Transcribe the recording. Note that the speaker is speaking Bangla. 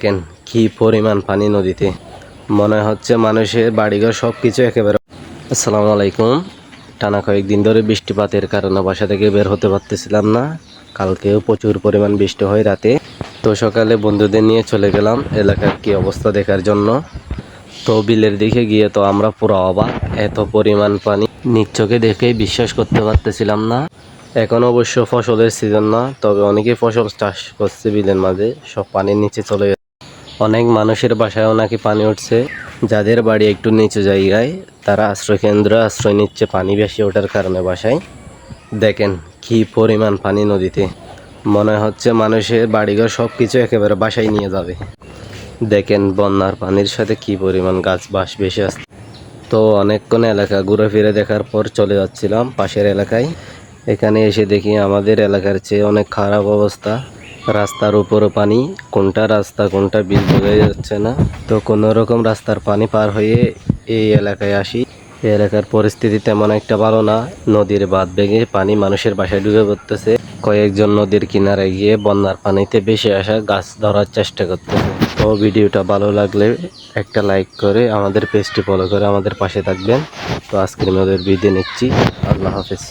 দেখেন কি পরিমাণ পানি নদীতে, মনে হচ্ছে মানুষের বাড়িঘর সব কিছু একেবারে। আসসালামু আলাইকুম। টানা কয়েকদিন ধরে বৃষ্টিপাতের কারণে বাসা থেকে বের হতে পারতেছিলাম না। কালকেও প্রচুর পরিমাণ বৃষ্টি হয় রাতে। তো সকালে বন্ধুদের নিয়ে চলে গেলাম এলাকার কি অবস্থা দেখার জন্য। তো বিলের দিকে গিয়ে তো আমরা পুরো অবাক, এত পরিমাণ পানি নিজ চোখে দেখেই বিশ্বাস করতে পারতেছিলাম না। এখন অবশ্য ফসলের সিজন না, তবে অনেকেই ফসল চাষ করছে বিলের মাঝে, সব পানির নিচে চলে গেছে। অনেক মানুষের বাসায়ও নাকি পানি উঠছে। যাদের বাড়ি একটু নিচু জায়গায় তারা আশ্রয় নিচ্ছে পানি বেশি ওঠার কারণে বাসায়। দেখেন কি পরিমাণ পানি নদীতে, মনে হচ্ছে মানুষের বাড়িঘর সব কিছু একেবারে বাসায় নিয়ে যাবে। দেখেন বন্যার পানির সাথে কি পরিমাণ গাছ বাস ভেসে আসছে। তো অনেকক্ষণ এলাকা ঘুরে ফিরে দেখার পর চলে যাচ্ছিলাম পাশের এলাকায়। এখানে এসে দেখি আমাদের এলাকার চেয়ে অনেক খারাপ অবস্থা। রাস্তার উপরও পানি, কোনটা রাস্তা কোনটা বিল বোঝা যাচ্ছে না। তো কোনো রকম রাস্তার পানি পার হয়ে এই এলাকায় আসি। এই এলাকার পরিস্থিতি তেমন একটা ভালো না। নদীর বাঁধ ভেঙে পানি মানুষের বাসায় ঢুকে পড়তেছে। কয়েকজন নদীর কিনারে গিয়ে বন্যার পানিতে ভেসে আসা গাছ ধরার চেষ্টা করতেছে। তো ভিডিওটা ভালো লাগলে একটা লাইক করে আমাদের পেজটি ফলো করে আমাদের পাশে থাকবেন। তো আজকের মতো বিদায় নিচ্ছি। আল্লাহ হাফেজ।